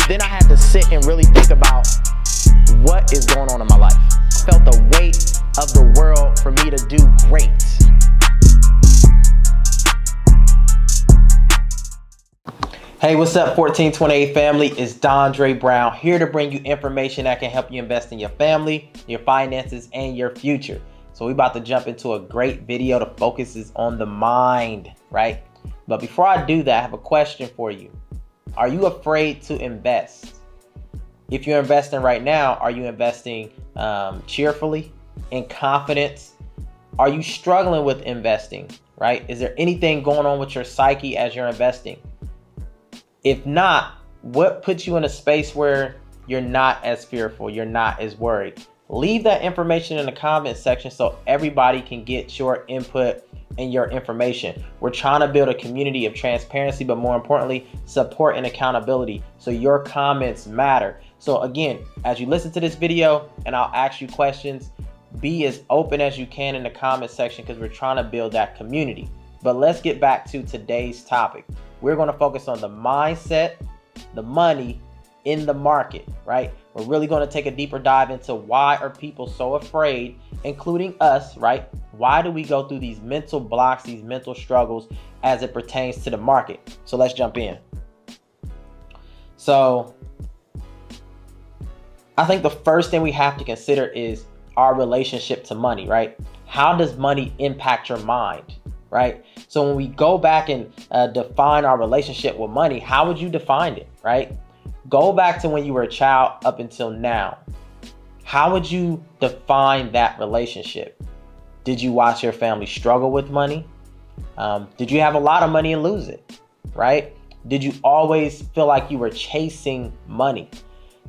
Then I had to sit and really think about what is going on in my life. I felt the weight of the world for me to do great. Hey, what's up, 1428 family? It's Dondre Brown here to bring you information that can help you invest in your family, your finances, and your future. So we're about to jump into a great video. The focus is on the mind, right? But before I do that, I have a question for you. Are you afraid to invest? If you're investing right now, are you investing cheerfully, in confidence? Are you struggling with investing, right? Is there anything going on with your psyche as you're investing? If not, what puts you in a space where you're not as fearful, you're not as worried? Leave that information in the comment section so everybody can get your input and your information. We're trying to build a community of transparency, but more importantly, support and accountability. So your comments matter. So again, as you listen to this video and I'll ask you questions, be as open as you can in the comment section because we're trying to build that community. But let's get back to today's topic. We're going to focus on the mindset, the money in the market, right? We're really going to take a deeper dive into why are people so afraid, including us, right? Why do we go through these mental blocks, these mental struggles as it pertains to the market? So let's jump in. So I think the first thing we have to consider is our relationship to money, right? How does money impact your mind, right? So when we go back and define our relationship with money, how would you define it, right? Go back to when you were a child up until now. How would you define that relationship? Did you watch your family struggle with money? Did you have a lot of money and lose it, right? Did you always feel like you were chasing money?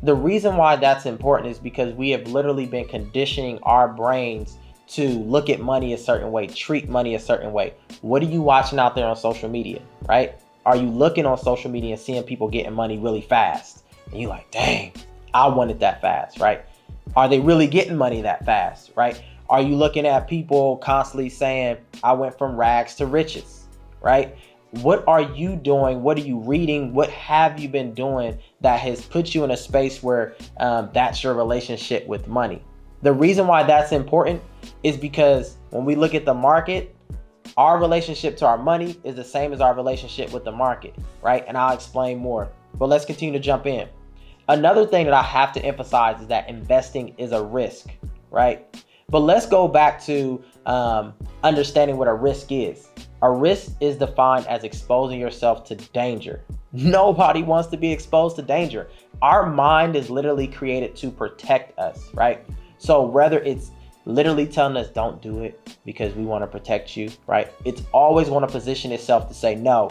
The reason why that's important is because we have literally been conditioning our brains to look at money a certain way, treat money a certain way. What are you watching out there on social media, right? Are you looking on social media and seeing people getting money really fast? And you're like, dang, I want it that fast, right? Are they really getting money that fast, right? Are you looking at people constantly saying, I went from rags to riches, right? What are you doing? What are you reading? What have you been doing that has put you in a space where that's your relationship with money? The reason why that's important is because when we look at the market, our relationship to our money is the same as our relationship with the market, right? And I'll explain more, but let's continue to jump in. Another thing that I have to emphasize is that investing is a risk, right? But let's go back to understanding what a risk is. A risk is defined as exposing yourself to danger. Nobody wants to be exposed to danger. Our mind is literally created to protect us, right? So whether it's literally telling us don't do it because we want to protect you, right? It's always want to position itself to say, no,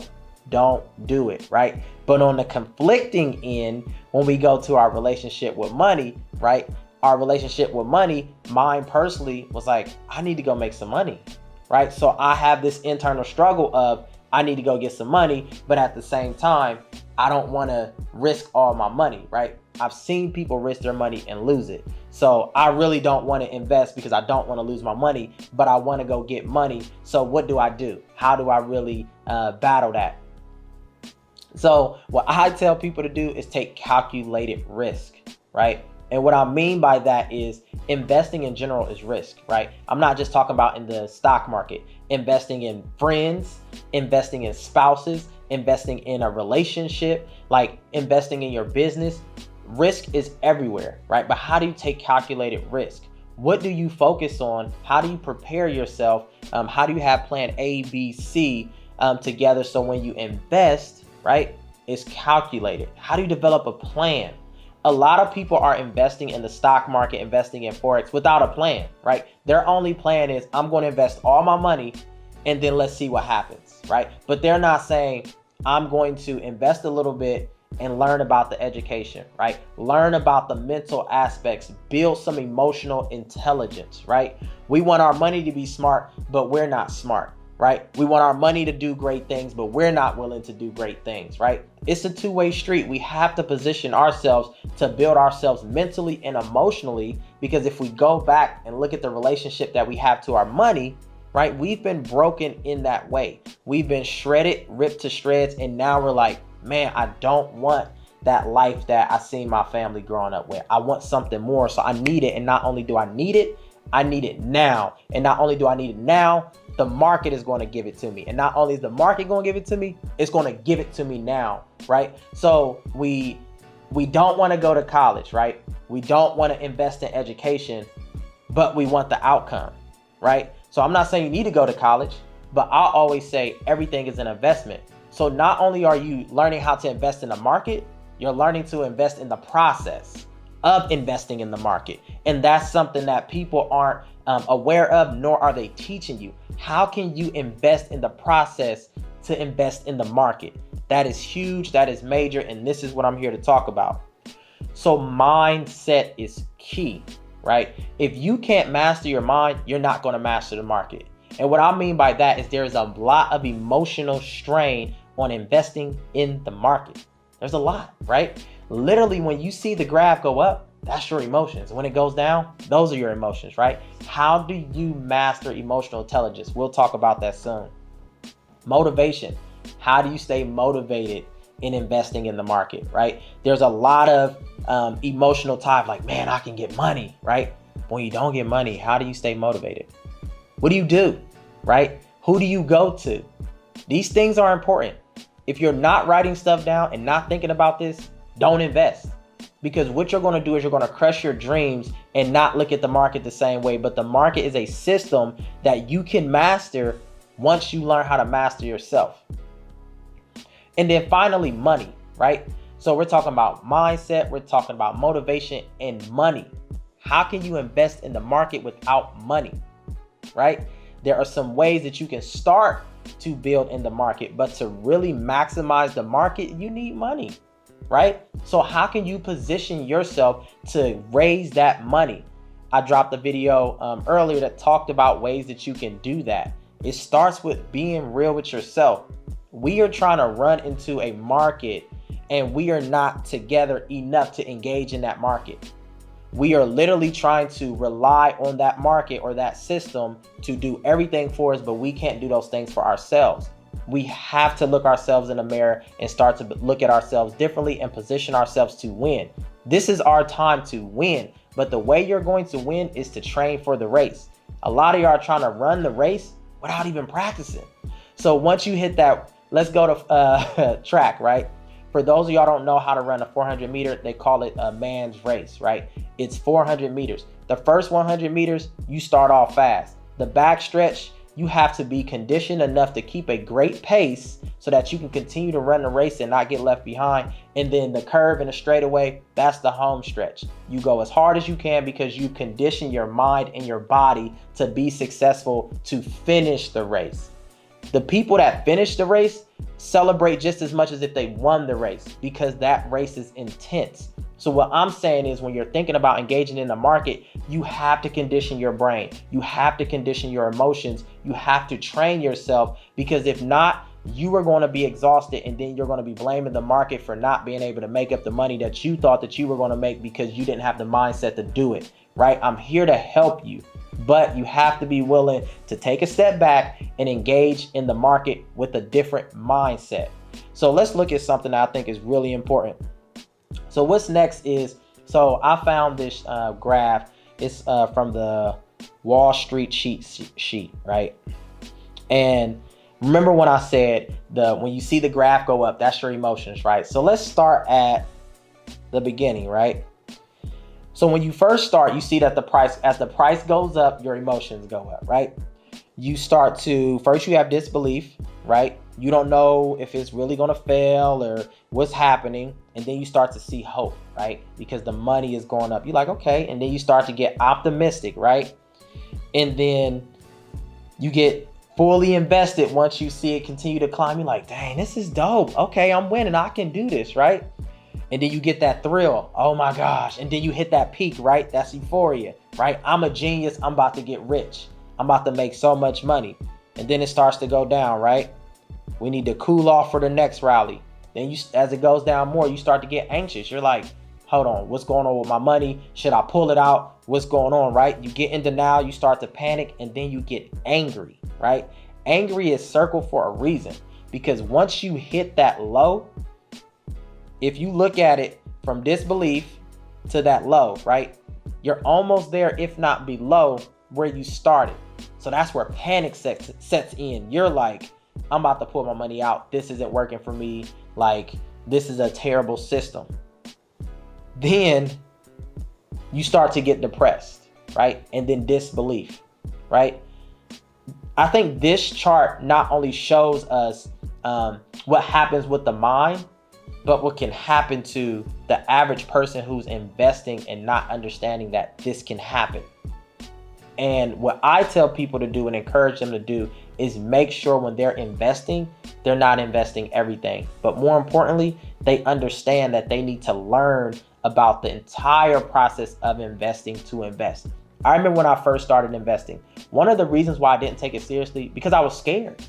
don't do it, right? But on the conflicting end, when we go to our relationship with money, right? Our relationship with money, mine personally was like, I need to go make some money, right? So I have this internal struggle of I need to go get some money, but at the same time, I don't want to risk all my money, right? I've seen people risk their money and lose it. So I really don't want to invest because I don't want to lose my money, but I want to go get money. So what do I do? How do I really battle that? So what I tell people to do is take calculated risk, right? And what I mean by that is investing in general is risk, right? I'm not just talking about in the stock market, investing in friends, investing in spouses, investing in a relationship, like investing in your business. Risk is everywhere, right? But how do you take calculated risk? What do you focus on? How do you prepare yourself? How do you have plan A, B, C together so when you invest, right, it's calculated? How do you develop a plan? A lot of people are investing in the stock market, investing in Forex without a plan, right? Their only plan is I'm going to invest all my money and then let's see what happens, right? But they're not saying I'm going to invest a little bit and learn about the education, right? Learn about the mental aspects, build some emotional intelligence, right? We want our money to be smart, but we're not smart, right? We want our money to do great things, but we're not willing to do great things, right? It's a two-way street. We have to position ourselves to build ourselves mentally and emotionally, because if we go back and look at the relationship that we have to our money, right? We've been broken in that way. We've been shredded, ripped to shreds, and now we're like, man, I don't want that life that I seen my family growing up with. I want something more, so I need it. And not only do I need it now. And not only do I need it now, the market is going to give it to me. And not only is the market going to give it to me, it's going to give it to me now, right? So we don't want to go to college, right? We don't want to invest in education, but we want the outcome, right? So I'm not saying you need to go to college, but I always say everything is an investment. So not only are you learning how to invest in the market, you're learning to invest in the process of investing in the market. And that's something that people aren't aware of, nor are they teaching you. How can you invest in the process to invest in the market? That is huge, that is major, and this is what I'm here to talk about. So mindset is key, right? If you can't master your mind, you're not going to master the market. And what I mean by that is there's a lot of emotional strain on investing in the market. There's a lot, right? Literally, when you see the graph go up, that's your emotions. When it goes down, those are your emotions, right? How do you master emotional intelligence? We'll talk about that soon. Motivation. How do you stay motivated in investing in the market, right? There's a lot of emotional tie, like, man, I can get money, right? When you don't get money, how do you stay motivated? What do you do, right? Who do you go to? These things are important. If you're not writing stuff down and not thinking about this, don't invest. Because what you're going to do is you're going to crush your dreams and not look at the market the same way. But the market is a system that you can master once you learn how to master yourself. And then finally, money, right? So we're talking about mindset, we're talking about motivation and money. How can you invest in the market without money, right? There are some ways that you can start to build in the market, but to really maximize the market, you need money, right? So how can you position yourself to raise that money? I dropped a video earlier that talked about ways that you can do that. It starts with being real with yourself. We are trying to run into a market and we are not together enough to engage in that market. We are literally trying to rely on that market or that system to do everything for us, but we can't do those things for ourselves. We have to look ourselves in the mirror and start to look at ourselves differently and position ourselves to win. This is our time to win, but the way you're going to win is to train for the race. A lot of y'all are trying to run the race without even practicing. So once you hit that, let's go to track, right? For those of y'all don't know how to run a 400 meter, they call it a man's race, right? It's 400 meters. The first 100 meters, you start off fast. The back stretch, you have to be conditioned enough to keep a great pace so that you can continue to run the race and not get left behind. And then the curve and the straightaway, that's the home stretch. You go as hard as you can because you condition your mind and your body to be successful to finish the race. The people that finish the race celebrate just as much as if they won the race because that race is intense. So what I'm saying is when you're thinking about engaging in the market, you have to condition your brain. You have to condition your emotions. You have to train yourself because if not, you are going to be exhausted and then you're going to be blaming the market for not being able to make up the money that you thought that you were going to make because you didn't have the mindset to do it, right? I'm here to help you. But you have to be willing to take a step back and engage in the market with a different mindset. So let's look at something that I think is really important. So what's next is, so I found this graph. It's from the Wall Street sheet, right? And remember when I said when you see the graph go up, that's your emotions, right? So let's start at the beginning, right? So when you first start, you see that as the price goes up, your emotions go up, right? You start to, first you have disbelief, right? You don't know if it's really going to fail or what's happening. And then you start to see hope, right? Because the money is going up. You're like, okay. And then you start to get optimistic, right? And then you get fully invested once you see it continue to climb. You're like, dang, this is dope. Okay, I'm winning. I can do this, right? And then you get that thrill. Oh my gosh. And then you hit that peak, right? That's euphoria, right? I'm a genius. I'm about to get rich. I'm about to make so much money. And then it starts to go down, right? We need to cool off for the next rally. Then as it goes down more, you start to get anxious. You're like, hold on, what's going on with my money? Should I pull it out? What's going on, right? You get into denial, you start to panic, and then you get angry, right? Angry is circled for a reason because once you hit that low, if you look at it from disbelief to that low, right? You're almost there, if not below where you started. So that's where panic sets in. You're like, I'm about to pull my money out. This isn't working for me. Like, this is a terrible system. Then you start to get depressed, right? And then disbelief, right? I think this chart not only shows us what happens with the mind, but what can happen to the average person who's investing and not understanding that this can happen. And what I tell people to do and encourage them to do is make sure when they're investing, they're not investing everything. But more importantly, they understand that they need to learn about the entire process of investing to invest. I remember when I first started investing, one of the reasons why I didn't take it seriously, because I was scared.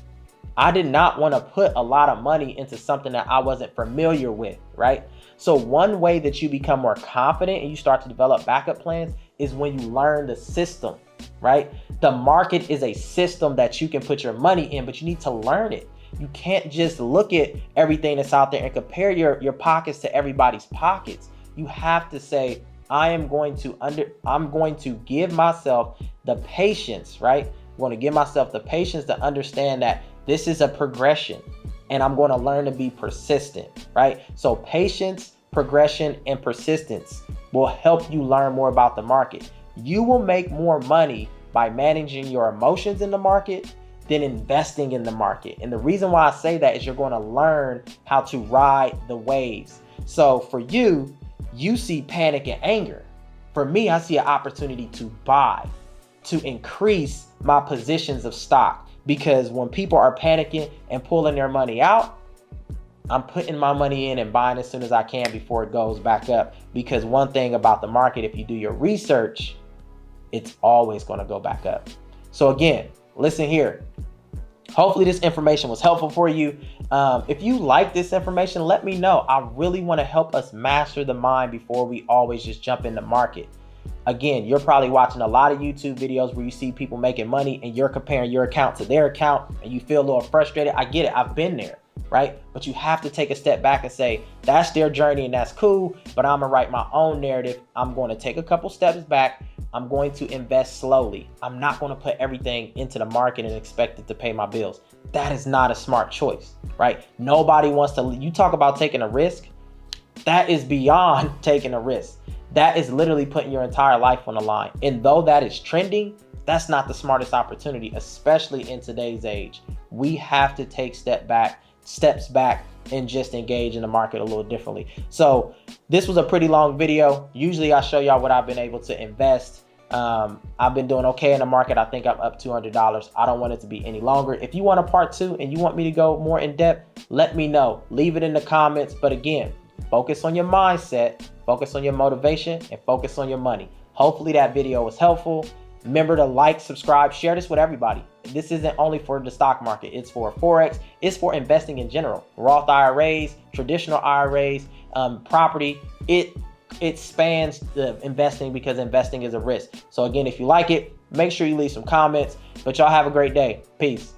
I did not want to put a lot of money into something that I wasn't familiar with, right? So one way that you become more confident and you start to develop backup plans is when you learn the system, right? The market is a system that you can put your money in, but you need to learn it. You can't just look at everything that's out there and compare your pockets to everybody's pockets. You have to say, I'm going to give myself the patience, right? I'm going to give myself the patience to understand that this is a progression and I'm going to learn to be persistent, right? So patience, progression, and persistence will help you learn more about the market. You will make more money by managing your emotions in the market than investing in the market. And the reason why I say that is you're going to learn how to ride the waves. So for you, you see panic and anger. For me, I see an opportunity to buy, to increase my positions of stock. Because when people are panicking and pulling their money out, I'm putting my money in and buying as soon as I can before it goes back up. Because one thing about the market, if you do your research, it's always going to go back up. So again, listen here. Hopefully this information was helpful for you. If you like this information, let me know. I really want to help us master the mind before we always just jump in the market. Again, you're probably watching a lot of YouTube videos where you see people making money and you're comparing your account to their account and you feel a little frustrated. I get it. I've been there, right? But you have to take a step back and say, that's their journey and that's cool, but I'm gonna write my own narrative. I'm going to take a couple steps back. I'm going to invest slowly. I'm not going to put everything into the market and expect it to pay my bills. That is not a smart choice, right? Nobody wants to, you talk about taking a risk. That is beyond taking a risk. That is literally putting your entire life on the line. And though that is trending, that's not the smartest opportunity, especially in today's age. We have to take steps back and just engage in the market a little differently. So this was a pretty long video. Usually I show y'all what I've been able to invest. I've been doing okay in the market. I think I'm up $200. I don't want it to be any longer. If you want a part 2 and you want me to go more in depth, let me know. Leave it in the comments. But again, focus on your mindset, focus on your motivation, and focus on your money. Hopefully that video was helpful. Remember to like, subscribe, share this with everybody. This isn't only for the stock market. It's for Forex. It's for investing in general. Roth IRAs, traditional IRAs, property. It spans the investing because investing is a risk. So again, if you like it, make sure you leave some comments. But y'all have a great day. Peace.